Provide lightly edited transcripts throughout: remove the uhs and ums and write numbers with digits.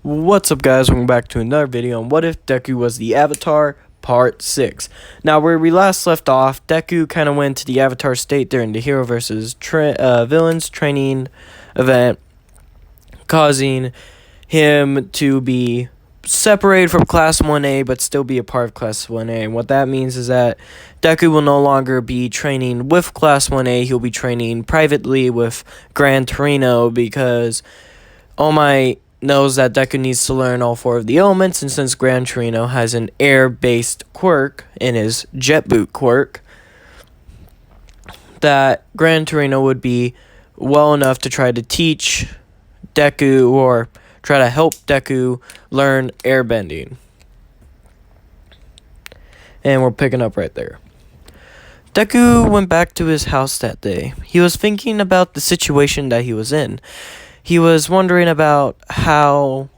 What's up, guys? Welcome back to another video on What If Deku Was the Avatar Part 6. Now, where we last left off, Deku kind of went to the Avatar state during the Hero vs. Villains training event, causing him to be separated from Class 1A but still be a part of Class 1A. And what that means is that Deku will no longer be training with Class 1A, he'll be training privately with Gran Torino because All Might knows that Deku needs to learn all four of the elements, and since Gran Torino has an air-based quirk in his jet boot quirk, that Gran Torino would be well enough to try to teach Deku or try to help Deku learn airbending. And we're picking up right there. Deku went back to his house that day. He was thinking about the situation that he was in. He was wondering about how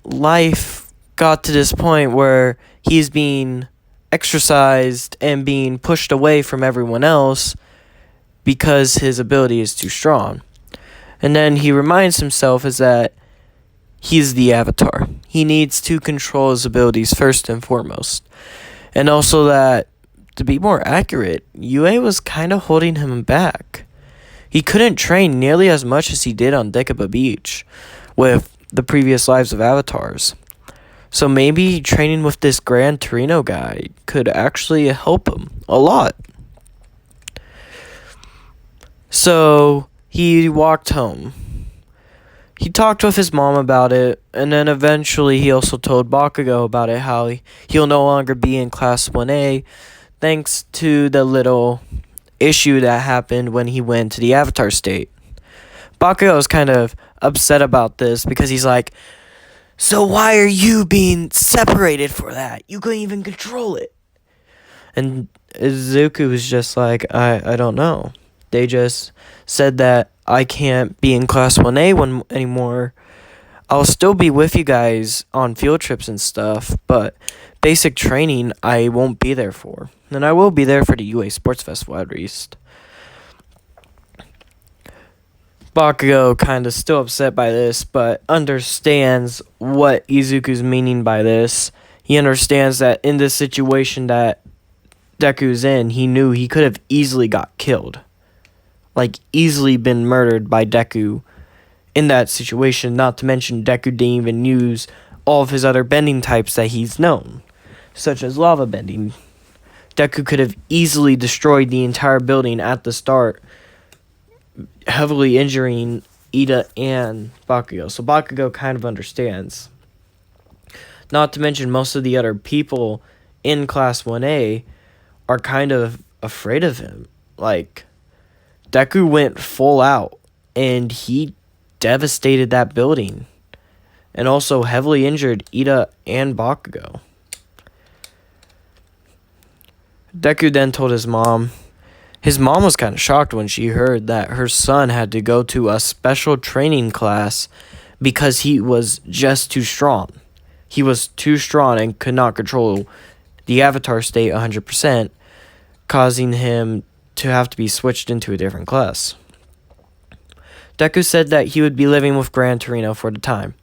life got to this point where he's being exercised and being pushed away from everyone else because his ability is too strong. And then he reminds himself is that he's the Avatar. He needs to control his abilities first and foremost. And also that, to be more accurate, UA was kind of holding him back. He couldn't train nearly as much as he did on Dekaba Beach with the previous lives of avatars. So maybe training with this Gran Torino guy could actually help him a lot. So he walked home. He talked with his mom about it, and then eventually he also told Bakugo about it, how he'll no longer be in Class 1A thanks to the little issue that happened when he went to the Avatar state. Bakugo was kind of upset about this because he's like, so why are you being separated for that? You couldn't even control it. And Izuku was just like, I don't know. They just said that I can't be in Class 1A anymore. I'll still be with you guys on field trips and stuff, but basic training I won't be there for. And I will be there for the UA Sports Festival at least. Bakugo kind of still upset by this, but understands what Izuku's meaning by this. He understands that in this situation that Deku's in, he knew he could have easily got killed. Like, easily been murdered by Deku in that situation. Not to mention Deku didn't even use all of his other bending types that he's known, such as lava bending. Deku could have easily destroyed the entire building at the start, heavily injuring Ida and Bakugo. So Bakugo kind of understands. Not to mention most of the other people in Class 1A are kind of afraid of him. Like, Deku went full out and he devastated that building and also heavily injured Ida and Bakugo. Deku then told his mom. His mom was kind of shocked when she heard that her son had to go to a special training class because he was just too strong. He was too strong and could not control the Avatar state 100%, causing him to have to be switched into a different class. Deku said that he would be living with Gran Torino for the time,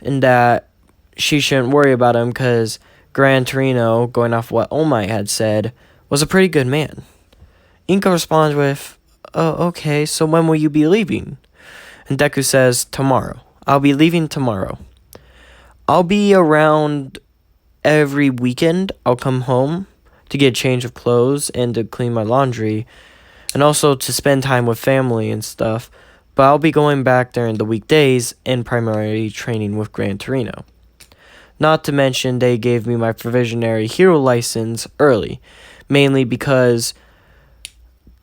and that she shouldn't worry about him because Gran Torino, going off what All Might had said, was a pretty good man. Inko responds with, oh, okay, so when will you be leaving? And Deku says, tomorrow. I'll be leaving tomorrow. I'll be around every weekend. I'll come home to get a change of clothes and to clean my laundry, and also to spend time with family and stuff, but I'll be going back during the weekdays and primarily training with Gran Torino. Not to mention they gave me my provisionary hero license early, mainly because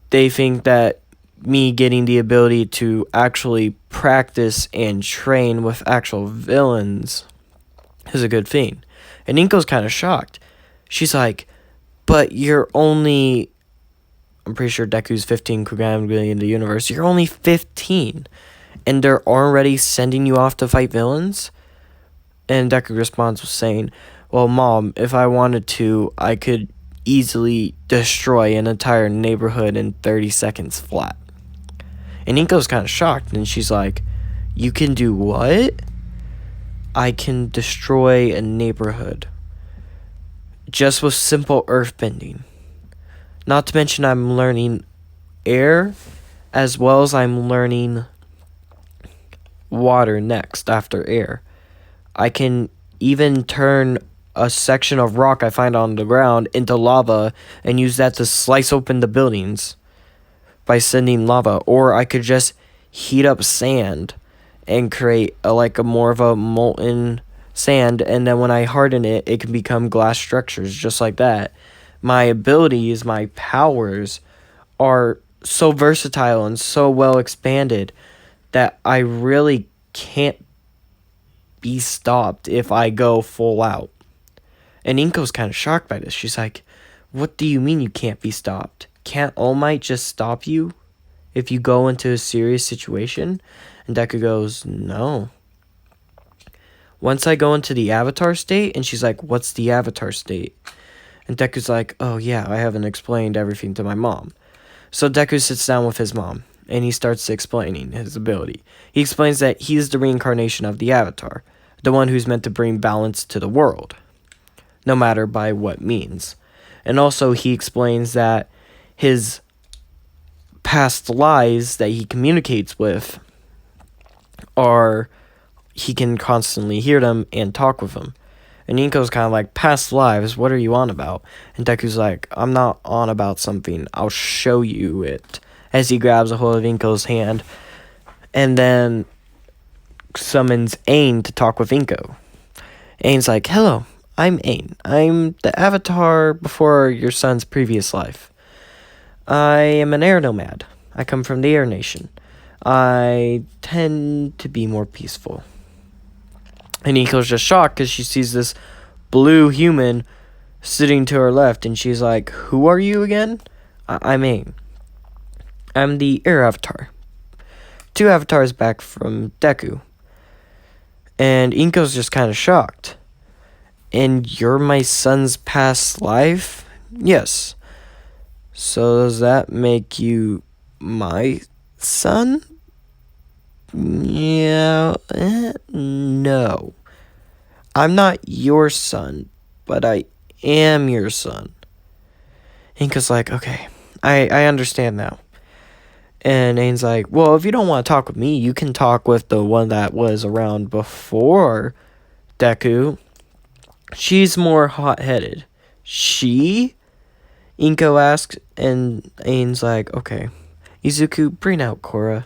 they think that me getting the ability to actually practice and train with actual villains is a good thing. And Inko's kind of shocked. She's like, but you're only, I'm pretty sure Deku's 15 Kugambi in the universe, you're only 15, and they're already sending you off to fight villains? And Deku responds with saying, well, Mom, if I wanted to, I could easily destroy an entire neighborhood in 30 seconds flat. And Inko's kind of shocked, and she's like, you can do what? I can destroy a neighborhood just with simple earth bending. Not to mention I'm learning air as well as I'm learning water next after air. I can even turn a section of rock I find on the ground into lava and use that to slice open the buildings by sending lava. Or I could just heat up sand and create a more of a molten sand, and then when I harden it, it can become glass structures just like that. My abilities, my powers are so versatile and so well expanded that I really can't be stopped if I go full out. And Inko's kind of shocked by this. She's like, what do you mean you can't be stopped? Can't All Might just stop you if you go into a serious situation? And Deku goes, no. Once I go into the avatar state, and she's like, what's the avatar state? And Deku's like, oh yeah, I haven't explained everything to my mom. So Deku sits down with his mom, and he starts explaining his ability. He explains that he is the reincarnation of the avatar, the one who's meant to bring balance to the world, no matter by what means. And also he explains that his past lives that he communicates with are, he can constantly hear them and talk with them. And Inko's kind of like, past lives, what are you on about? And Deku's like, I'm not on about something, I'll show you it. As he grabs a hold of Inko's hand and then summons Ain to talk with Inko. Ain's like, hello, I'm Ain. I'm the avatar before your son's previous life. I am an air nomad. I come from the Air Nation. I tend to be more peaceful. And Inko's just shocked because she sees this blue human sitting to her left, and she's like, who are you again? I'm Ain. I'm the air avatar. 2 avatars back from Deku. And Inko's just kind of shocked. And you're my son's past life? Yes. So does that make you my son? Yeah. No. I'm not your son, but I am your son. Inko's like, okay, I understand now. And Ain's like, well, if you don't want to talk with me, you can talk with the one that was around before Deku. She's more hot-headed. She? Inko asks, and Ain's like, okay. Izuku, bring out Korra.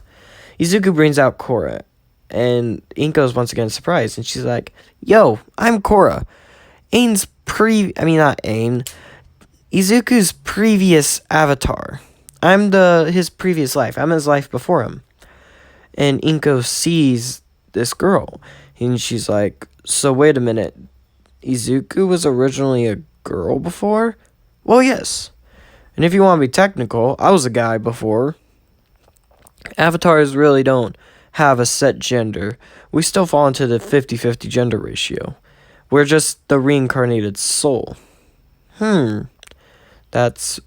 Izuku brings out Korra, and Inko's once again surprised, and she's like, yo, I'm Korra. Not Ain. Izuku's previous avatar. I'm his previous life. I'm his life before him. And Inko sees this girl, and she's like, so wait a minute. Izuku was originally a girl before? Well, yes. And if you want to be technical, I was a guy before. Avatars really don't have a set gender. We still fall into the 50-50 gender ratio. We're just the reincarnated soul. That's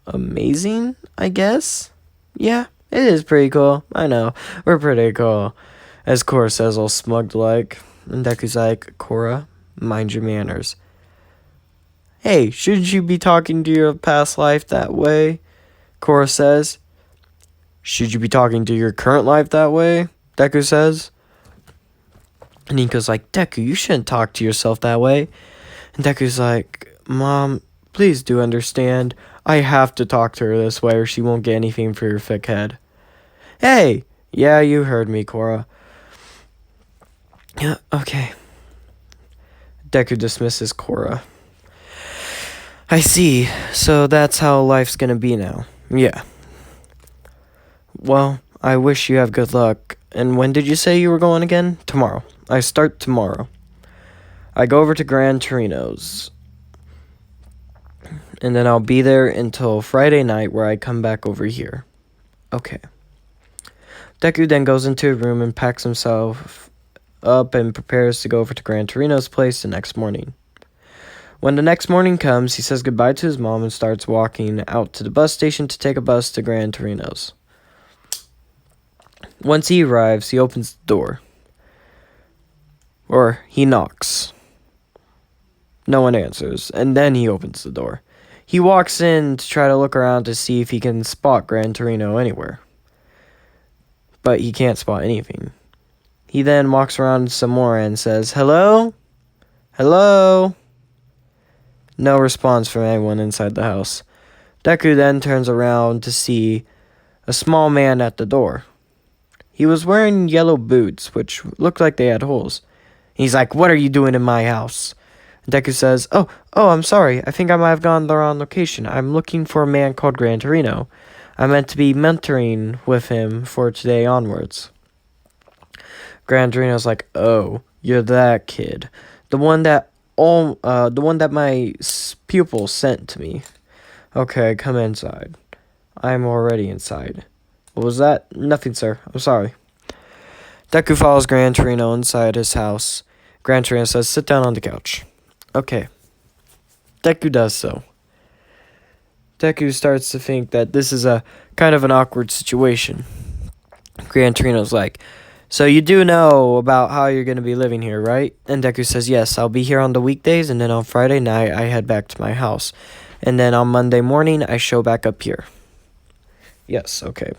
amazing, I guess? Yeah, it is pretty cool. I know, we're pretty cool. As Korra says, all smug like. And Deku's like, Korra, mind your manners. Hey, shouldn't you be talking to your past life that way? Korra says. Should you be talking to your current life that way? Deku says. And Inko's like, Deku, you shouldn't talk to yourself that way. And Deku's like, Mom, please do understand. I have to talk to her this way or she won't get anything for your thick head. Hey! Yeah, you heard me, Korra. Yeah, okay. Deku dismisses Korra. I see. So that's how life's gonna be now. Yeah. Well, I wish you have good luck. And when did you say you were going again? Tomorrow. I start tomorrow. I go over to Gran Torino's. And then I'll be there until Friday night where I come back over here. Okay. Deku then goes into a room and packs himself up and prepares to go over to Gran Torino's place the next morning. When the next morning comes, he says goodbye to his mom and starts walking out to the bus station to take a bus to Gran Torino's. Once he arrives, he opens the door. Or he knocks. No one answers, and then he opens the door. He walks in to try to look around to see if he can spot Gran Torino anywhere. But he can't spot anything. He then walks around some more and says, "Hello? Hello?" No response from anyone inside the house. Deku then turns around to see a small man at the door. He was wearing yellow boots, which looked like they had holes. He's like, "What are you doing in my house?" Deku says, Oh, I'm sorry. I think I might have gone the wrong location. I'm looking for a man called Gran Torino. I meant to be mentoring with him for today onwards." Gran Torino's like, "Oh, you're that kid. The one that my pupil sent to me. Okay, come inside." "I'm already inside." "What was that?" "Nothing, sir. I'm sorry." Deku follows Gran Torino inside his house. Gran Torino says, "Sit down on the couch." Okay. Deku does so. Deku starts to think that this is a kind of an awkward situation. Gran Torino's like, "So you do know about how you're going to be living here, right?" And Deku says, "Yes, I'll be here on the weekdays, and then on Friday night I head back to my house. And then on Monday morning I show back up here." "Yes, okay.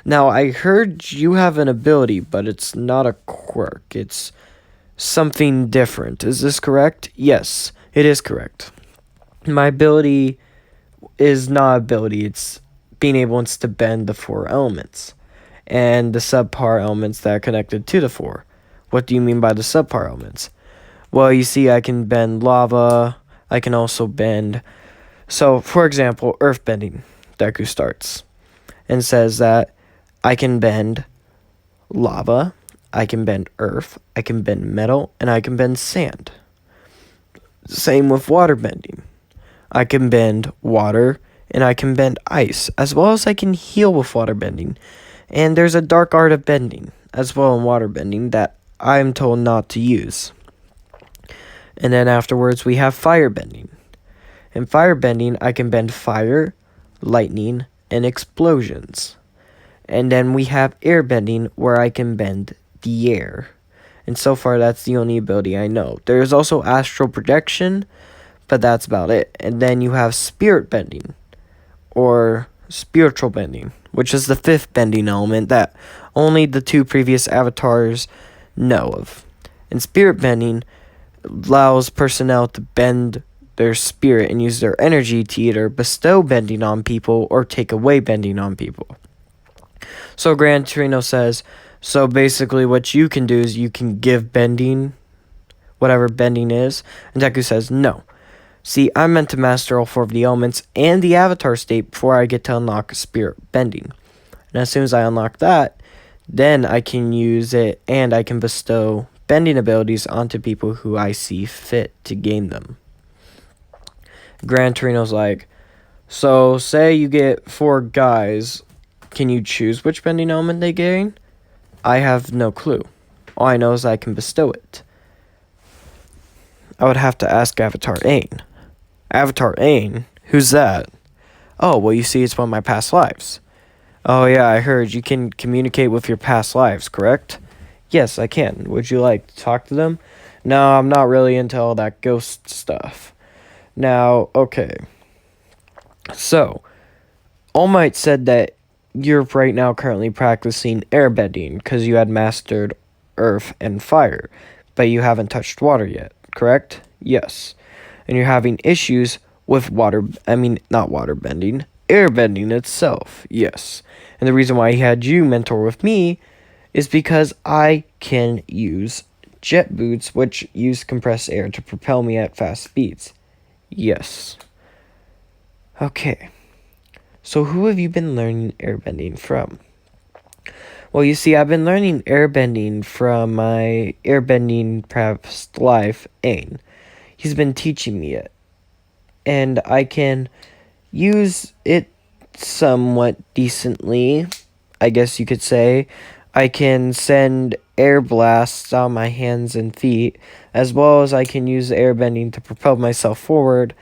Now, I heard you have an ability, but it's not a quirk. It's something different. Is this correct?" "Yes, it is correct. My ability is not ability. It's being able to bend the four elements and the subpar elements that are connected to the four." "What do you mean by the subpar elements?" "Well, you see, I can bend lava. I can also bend..." So, for example, earth bending. Deku starts and says that I can bend lava, I can bend earth, I can bend metal, and I can bend sand. Same with water bending. I can bend water, and I can bend ice, as well as I can heal with water bending. And there's a dark art of bending, as well in water bending, that I'm told not to use. And then afterwards, we have fire bending. In fire bending, I can bend fire, lightning, and explosions. And then we have air bending, where I can bend the air. And so far, that's the only ability I know. There is also astral projection, but that's about it. And then you have spirit bending, or spiritual bending, which is the fifth bending element that only the two previous avatars know of. And spirit bending allows personnel to bend their spirit and use their energy to either bestow bending on people or take away bending on people. So Gran Torino says, "So basically what you can do is you can give bending, whatever bending is." And Deku says, "No. See, I'm meant to master all four of the elements and the avatar state before I get to unlock spirit bending. And as soon as I unlock that, then I can use it and I can bestow bending abilities onto people who I see fit to gain them." Gran Torino's like, "So say you get 4 guys, can you choose which bending element they gain?" "I have no clue. All I know is I can bestow it." "I would have to ask Avatar Ain." "Avatar Ain? Who's that?" "Oh, well, you see, it's one of my past lives." "Oh, yeah, I heard you can communicate with your past lives, correct?" "Yes, I can. Would you like to talk to them?" "No, I'm not really into all that ghost stuff." "Now, okay. So, All Might said that you're right now currently practicing airbending because you had mastered earth and fire, but you haven't touched water yet, correct?" "Yes. And you're having issues with not water bending, airbending itself." "Yes. And the reason why he had you mentor with me is because I can use jet boots, which use compressed air to propel me at fast speeds." "Yes." "Okay. So who have you been learning airbending from?" "Well, you see, I've been learning airbending from my airbending past life, Ain. He's been teaching me it. And I can use it somewhat decently, I guess you could say. I can send air blasts on my hands and feet, as well as I can use airbending to propel myself forward.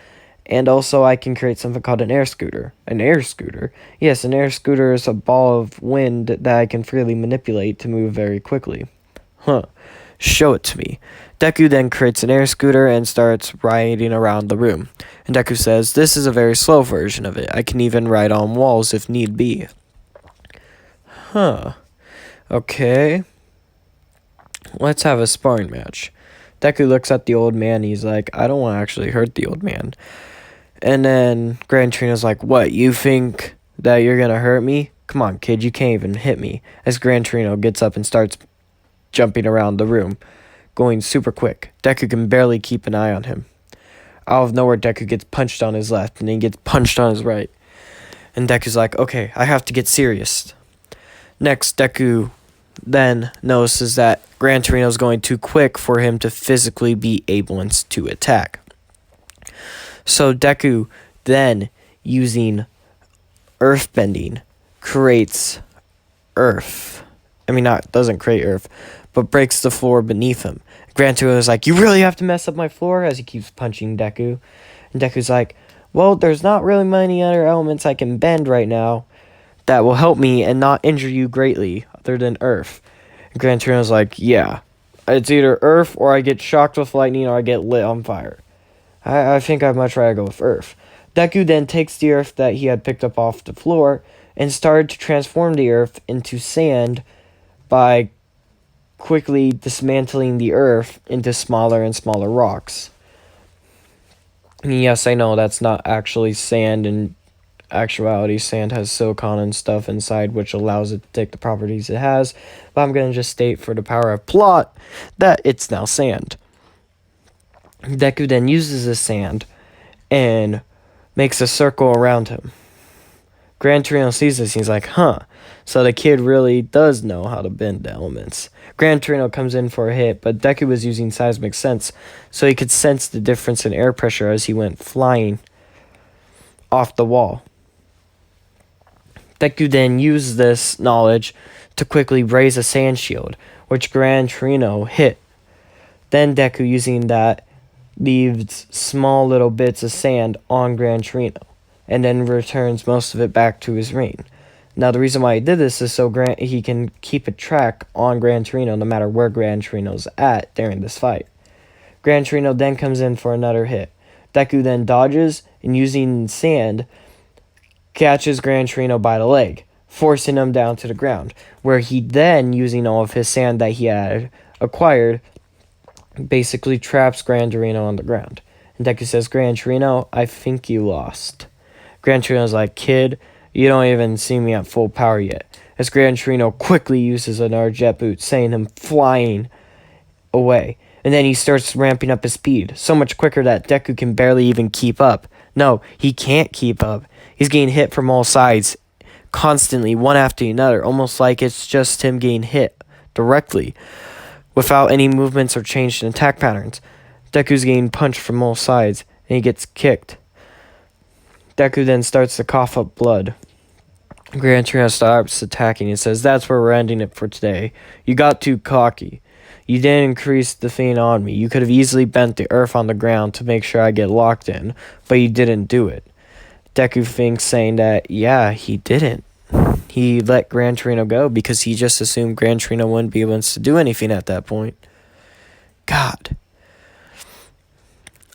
And also I can create something called an air scooter." "An air scooter?" "Yes, an air scooter is a ball of wind that I can freely manipulate to move very quickly." "Huh. Show it to me. Deku then creates an air scooter and starts riding around the room. And Deku says, this is a very slow version of it. I can even ride on walls if need be. Huh. Okay. Let's have a sparring match. Deku looks at the old man. He's like, I don't want to actually hurt the old man. And then Gran Torino's like, what, you think that you're going to hurt me? Come on, kid, you can't even hit me. As Gran Torino gets up and starts jumping around the room, going super quick. Deku can barely keep an eye on him. Out of nowhere, Deku gets punched on his left, and then he gets punched on his right. And Deku's like, okay, I have to get serious. Next, Deku then notices that Gran Torino's going too quick for him to physically be able to attack. So Deku then, using earth bending, creates earth. Doesn't create earth, but breaks the floor beneath him. Gran Torino's like, you really have to mess up my floor? As he keeps punching Deku. And Deku's like, well, there's not really many other elements I can bend right now that will help me and not injure you greatly other than earth. And Gran Torino's like, yeah, it's either earth or I get shocked with lightning or I get lit on fire. I think I'd much rather go with earth. Deku then takes the earth that he had picked up off the floor and started to transform the earth into sand by quickly dismantling the earth into smaller and smaller rocks. Yes, I know that's not actually sand. In actuality, sand has silicon and stuff inside, which allows it to take the properties it has. But I'm going to just state for the power of plot that it's now sand. Deku then uses the sand and makes a circle around him. Gran Torino sees this and he's like, huh. So the kid really does know how to bend the elements. Gran Torino comes in for a hit, but Deku was using seismic sense, so he could sense the difference in air pressure as he went flying off the wall. Deku then used this knowledge to quickly raise a sand shield, which Gran Torino hit. Then Deku, using that, leaves small little bits of sand on Gran Torino, and then returns most of it back to his ring. Now, the reason why he did this is so he can keep a track on Gran Torino no matter where Gran Torino's at during this fight. Gran Torino then comes in for another hit. Deku then dodges and, using sand, catches Gran Torino by the leg, forcing him down to the ground, where he then, using all of his sand that he had acquired, basically traps Gran Torino on the ground. And Deku says, Gran Torino, I think you lost. Gran Torino's like, kid, you don't even see me at full power yet. As Gran Torino quickly uses another jet boot, sending him flying away. And then he starts ramping up his speed, so much quicker that Deku can barely even keep up. No, he can't keep up. He's getting hit from all sides, constantly, one after another, almost like it's just him getting hit directly, without any movements or change in attack patterns. Deku's getting punched from all sides, and he gets kicked. Deku then starts to cough up blood. Gran Torino stops attacking and says, that's where we're ending it for today. You got too cocky. You didn't increase the thing on me. You could have easily bent the earth on the ground to make sure I get locked in, but you didn't do it. Deku thinks, saying that, yeah, he didn't. He let Gran Torino go because he just assumed Gran Torino wouldn't be able to do anything at that point. God.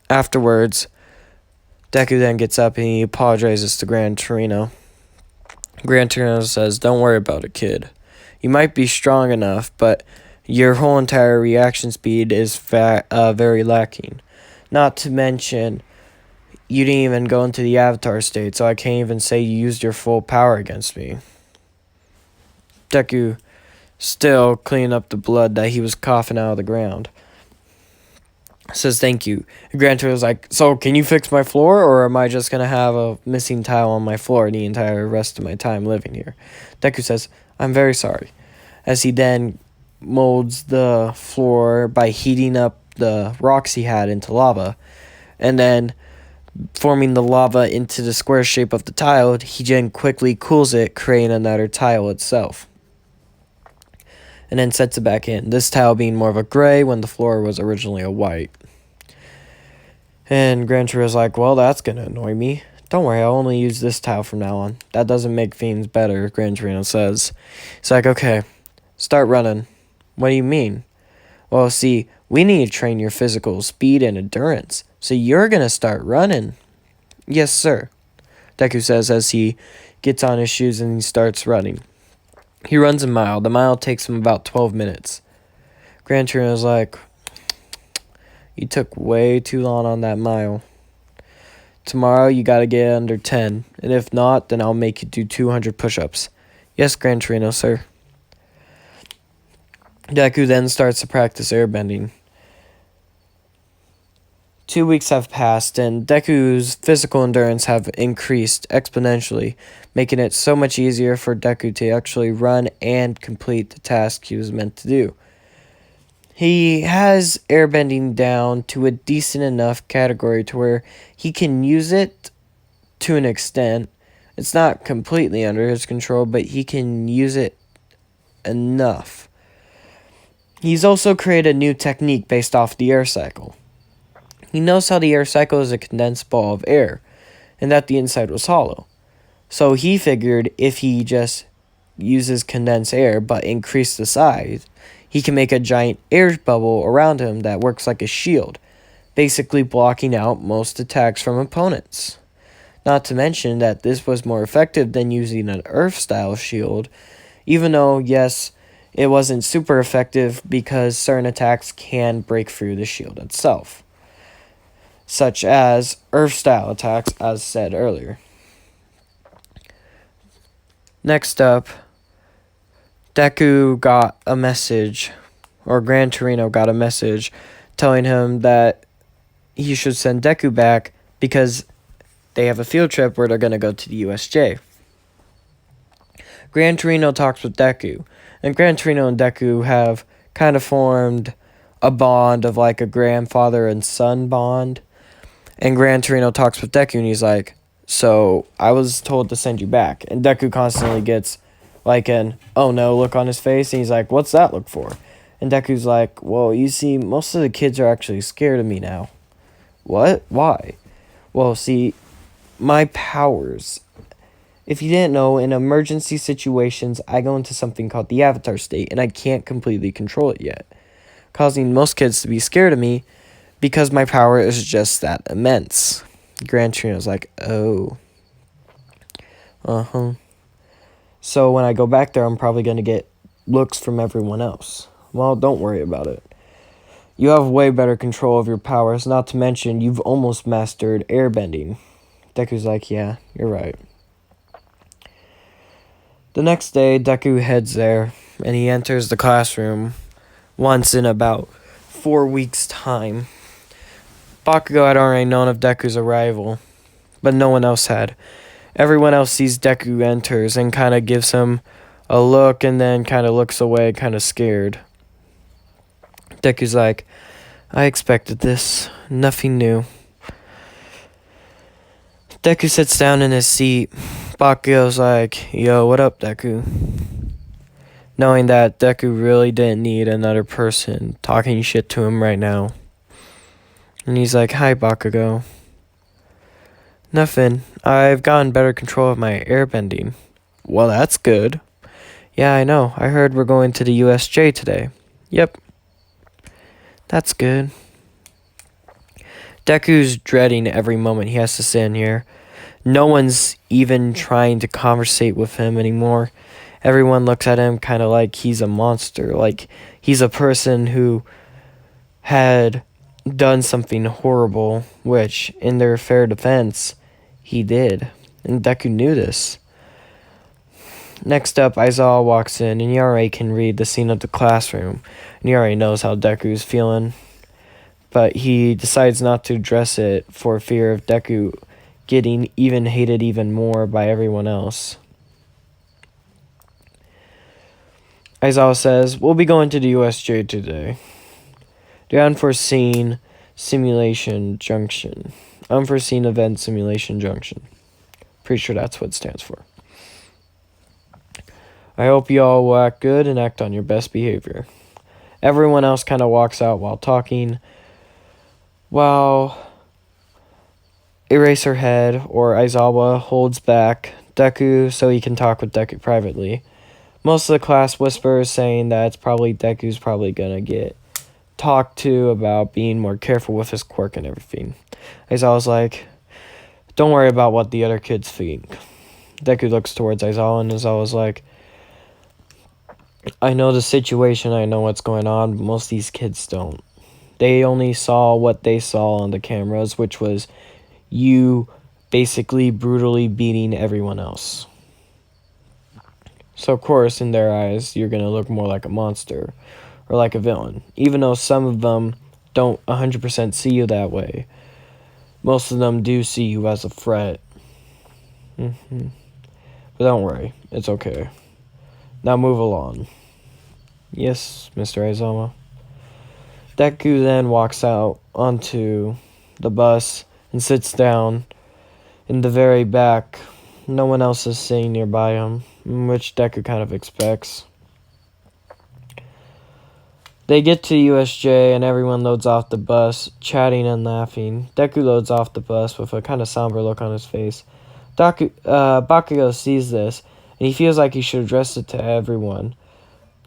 Afterwards, Deku then gets up and he apologizes to Gran Torino. Gran Torino says, don't worry about it, kid. You might be strong enough, but your whole entire reaction speed is very lacking. Not to mention, you didn't even go into the avatar state, so I can't even say you used your full power against me. Deku still cleaning up the blood that he was coughing out of the ground. Says thank you. Gran Torino's like, so can you fix my floor, or am I just going to have a missing tile on my floor the entire rest of my time living here? Deku says, I'm very sorry. As he then molds the floor by heating up the rocks he had into lava, and then forming the lava into the square shape of the tile, he then quickly cools it, creating another tile itself. And then sets it back in, this tile being more of a gray when the floor was originally a white. And Gran Torino's like, well, that's going to annoy me. Don't worry, I'll only use this tile from now on. That doesn't make things better, Gran Torino says. He's like, okay, start running. What do you mean? Well, see, we need to train your physical speed and endurance, so you're gonna start running. Yes, sir, Deku says as he gets on his shoes and he starts running. He runs a mile. The mile takes him about 12 minutes. Gran Torino's like, you took way too long on that mile. Tomorrow you gotta get under 10, and if not, then I'll make you do 200 push-ups. Yes, Gran Torino, sir. Deku then starts to practice airbending. 2 weeks have passed, and Deku's physical endurance have increased exponentially, making it so much easier for Deku to actually run and complete the task he was meant to do. He has airbending down to a decent enough category to where he can use it to an extent. It's not completely under his control, but he can use it enough. He's also created a new technique based off the air cycle. He knows how the air cycle is a condensed ball of air, and that the inside was hollow. So he figured if he just uses condensed air but increase the size, he can make a giant air bubble around him that works like a shield, basically blocking out most attacks from opponents. Not to mention that this was more effective than using an Earth-style shield, even though, yes, it wasn't super effective because certain attacks can break through the shield itself, such as Earth-style attacks, as said earlier. Next up, Deku got a message, or Gran Torino got a message, telling him that he should send Deku back because they have a field trip where they're going to go to the USJ. Gran Torino talks with Deku, and Gran Torino and Deku have kind of formed a bond of like a grandfather and son bond. And Gran Torino talks with Deku and he's like, so I was told to send you back. And Deku constantly gets like an oh no look on his face, and he's like, what's that look for? And Deku's like, well, you see, most of the kids are actually scared of me now. What? Why? Well, see, my powers. If you didn't know, in emergency situations, I go into something called the Avatar state, and I can't completely control it yet, causing most kids to be scared of me because my power is just that immense. Gran Torino's like, oh. So when I go back there, I'm probably going to get looks from everyone else. Well, don't worry about it. You have way better control of your powers, not to mention you've almost mastered airbending. Deku's like, yeah, you're right. The next day, Deku heads there, and he enters the classroom once in about 4 weeks' time. Bakugo had already known of Deku's arrival, but no one else had. Everyone else sees Deku enters and kind of gives him a look and then kind of looks away, kind of scared. Deku's like, I expected this. Nothing new. Deku sits down in his seat. Bakugo's like, yo, what up, Deku? Knowing that Deku really didn't need another person talking shit to him right now. And he's like, hi, Bakugo. Nothing. I've gotten better control of my airbending. Well, that's good. Yeah, I know. I heard we're going to the USJ today. Yep. That's good. Deku's dreading every moment he has to sit in here. No one's even trying to conversate with him anymore. Everyone looks at him kind of like he's a monster, like he's a person who had done something horrible, which, in their fair defense, he did. And Deku knew this. Next up, Aizawa walks in, and he already can read the scene of the classroom, and he already knows how Deku's feeling. But he decides not to address it for fear of Deku getting even hated even more by everyone else. Aizawa says, we'll be going to the USJ today. The Unforeseen Simulation Junction. Unforeseen Event Simulation Junction. Pretty sure that's what it stands for. I hope you all will act good and act on your best behavior. Everyone else kind of walks out while talking, while Eraserhead, or Aizawa, holds back Deku so he can talk with Deku privately. Most of the class whispers saying that it's probably Deku's probably gonna get talked to about being more careful with his quirk and everything. Aizawa's like, don't worry about what the other kids think. Deku looks towards Aizawa, and Aizawa's like, I know the situation, I know what's going on, but most of these kids don't. They only saw what they saw on the cameras, which was you basically brutally beating everyone else. So, of course, in their eyes, you're going to look more like a monster or like a villain. Even though some of them don't 100% see you that way, most of them do see you as a threat. But don't worry, it's okay. Now move along. Yes, Mr. Aizawa. Deku then walks out onto the bus and sits down in the very back. No one else is sitting nearby him, which Deku kind of expects. They get to USJ and everyone loads off the bus, chatting and laughing. Deku loads off the bus with a kind of somber look on his face. Bakugo sees this, and he feels like he should address it to everyone.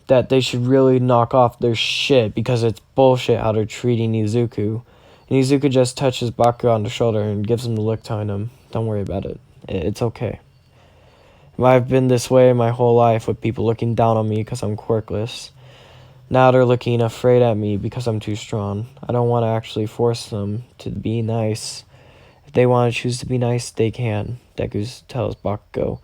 That they should really knock off their shit because it's bullshit how they're treating Izuku. And Izuku just touches Bakugo on the shoulder and gives him the look telling him, don't worry about it. It's okay. I've been this way my whole life with people looking down on me because I'm quirkless. Now they're looking afraid at me because I'm too strong. I don't want to actually force them to be nice. If they want to choose to be nice, they can. Deku tells Bakugo.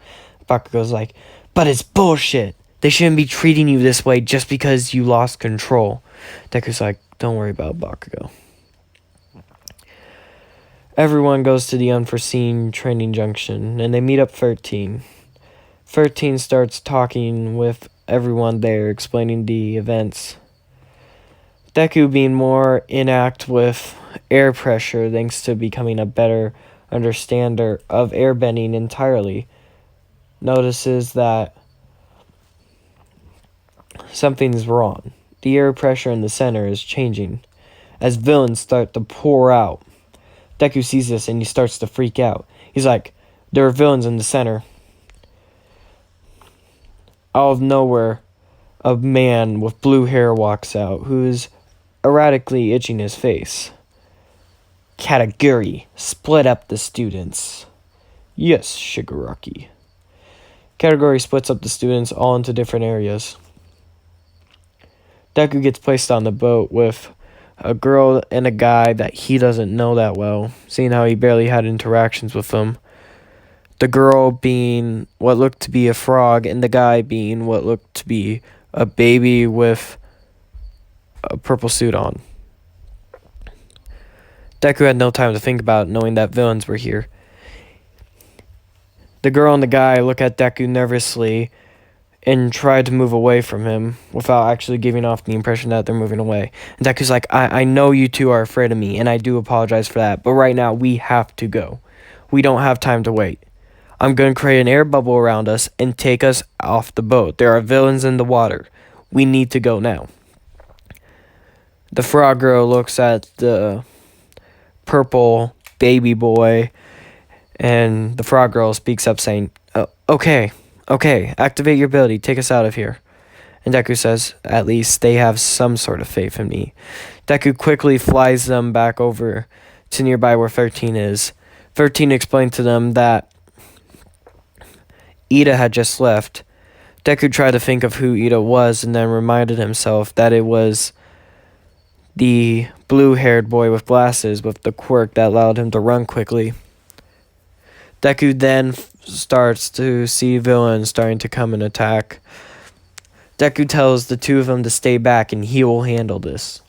Bakugo's like, but it's bullshit. They shouldn't be treating you this way just because you lost control. Deku's like, don't worry about Bakugo. Everyone goes to the unforeseen training junction, and they meet up 13. 13 starts talking with everyone there, explaining the events. Deku being more inact with air pressure thanks to becoming a better understander of airbending entirely, notices that something's wrong. The air pressure in the center is changing as villains start to pour out. Deku sees this and he starts to freak out. He's like, there are villains in the center. Out of nowhere, a man with blue hair walks out who is erratically itching his face. Kataguri, split up the students. Yes, Shigaraki. Kataguri splits up the students all into different areas. Deku gets placed on the boat with a girl and a guy that he doesn't know that well, seeing how he barely had interactions with them. The girl being what looked to be a frog, and the guy being what looked to be a baby with a purple suit on. Deku had no time to think about it, knowing that villains were here. The girl and the guy look at Deku nervously and try to move away from him without actually giving off the impression that they're moving away. And Deku's like, I know you two are afraid of me, and I do apologize for that, but right now we have to go. We don't have time to wait. I'm going to create an air bubble around us and take us off the boat. There are villains in the water. We need to go now. The frog girl looks at the purple baby boy, and the frog girl speaks up saying, okay, activate your ability, take us out of here. And Deku says, at least they have some sort of faith in me. Deku quickly flies them back over to nearby where 13 is. 13 explained to them that Ida had just left. Deku tried to think of who Ida was and then reminded himself that it was the blue-haired boy with glasses with the quirk that allowed him to run quickly. Deku then starts to see villains starting to come and attack. Deku tells the two of them to stay back and he will handle this.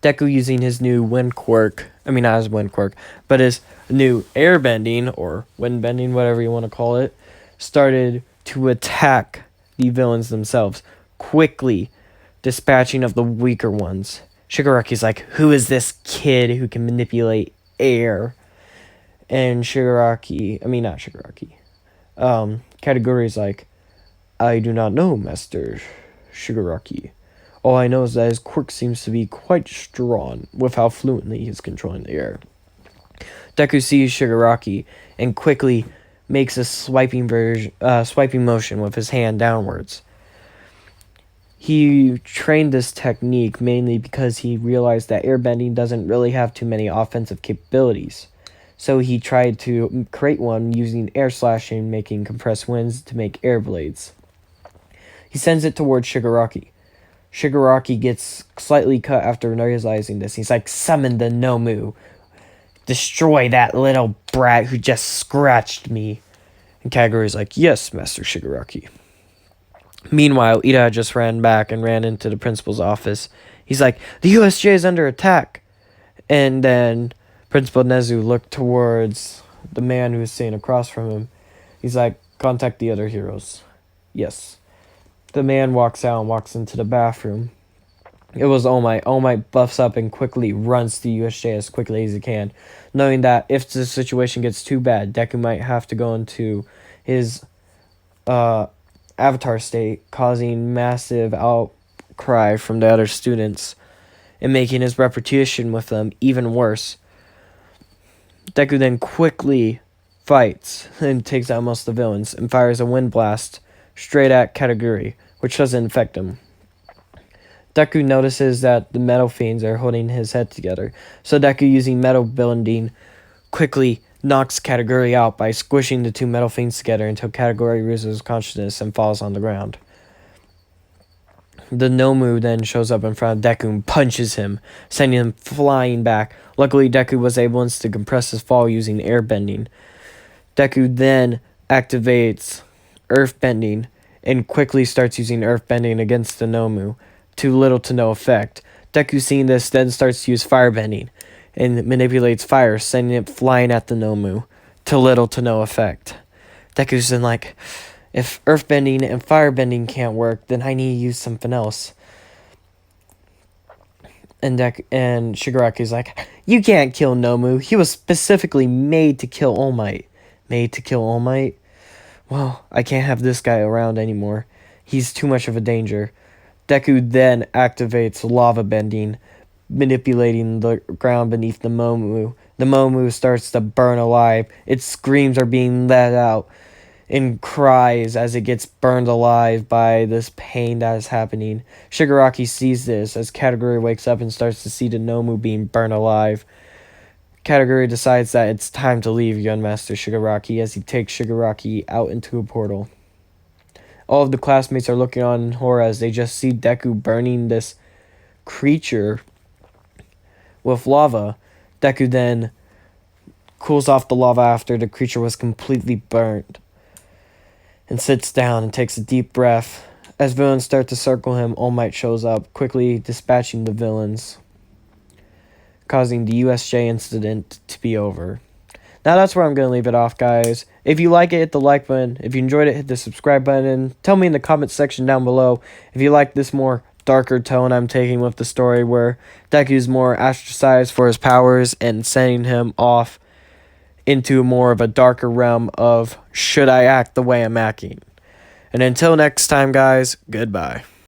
Deku, using his new wind quirk, not his wind quirk, but his new airbending or wind bending, whatever you want to call it, started to attack the villains themselves, quickly dispatching of the weaker ones. Shigaraki's like, who is this kid who can manipulate air? And Kataguri's like, I do not know, Master Shigaraki. All I know is that his quirk seems to be quite strong with how fluently he's controlling the air. Deku sees Shigaraki and quickly makes a swiping motion with his hand downwards. He trained this technique mainly because he realized that airbending doesn't really have too many offensive capabilities. So he tried to create one using air slashing, making compressed winds to make air blades. He sends it towards Shigaraki. Shigaraki gets slightly cut after realizing this. He's like, summon the Nomu. Destroy that little brat who just scratched me. And Kaguri's like, yes, Master Shigaraki. Meanwhile, Ida just ran back and ran into the principal's office. He's like, the USJ is under attack. And then Principal Nezu looked towards the man who was sitting across from him. He's like, contact the other heroes. Yes. The man walks out and walks into the bathroom. It was All Might. All Might buffs up and quickly runs to USJ as quickly as he can, knowing that if the situation gets too bad, Deku might have to go into his avatar state, causing massive outcry from the other students and making his reputation with them even worse. Deku then quickly fights and takes out most of the villains and fires a wind blast straight at Kataguri, which doesn't affect him. Deku notices that the metal fiends are holding his head together, so Deku, using metal bending, quickly knocks Kataguri out by squishing the two metal fiends together until Kataguri loses consciousness and falls on the ground. The Nomu then shows up in front of Deku and punches him, sending him flying back. Luckily, Deku was able to compress his fall using air bending. Deku then activates earth bending and quickly starts using earth bending against the Nomu, to little to no effect. Deku, seeing this, then starts to use fire bending and manipulates fire, sending it flying at the Nomu, to little to no effect. Deku's then like, if earth bending and fire bending can't work, then I need to use something else. And Shigaraki's like, you can't kill Nomu. He was specifically made to kill All Might. Made to kill All Might? Well, I can't have this guy around anymore. He's too much of a danger. Deku then activates lava bending, manipulating the ground beneath the Momu. The Momu starts to burn alive. Its screams are being let out in cries as it gets burned alive by this pain that is happening. Shigaraki sees this as Kataguri wakes up and starts to see the Nomu being burned alive. Kataguri decides that it's time to leave Young Master Shigaraki as he takes Shigaraki out into a portal. All of the classmates are looking on in horror as they just see Deku burning this creature with lava. Deku then cools off the lava after the creature was completely burnt and sits down and takes a deep breath. As villains start to circle him, All Might shows up, quickly dispatching the villains, causing the USJ incident to be over. Now that's where I'm going to leave it off, guys. If you like it, hit the like button. If you enjoyed it, hit the subscribe button. Tell me in the comment section down below if you like this more darker tone I'm taking with the story, where Deku's more ostracized for his powers and sending him off into more of a darker realm of, should I act the way I'm acting? And until next time, guys, goodbye.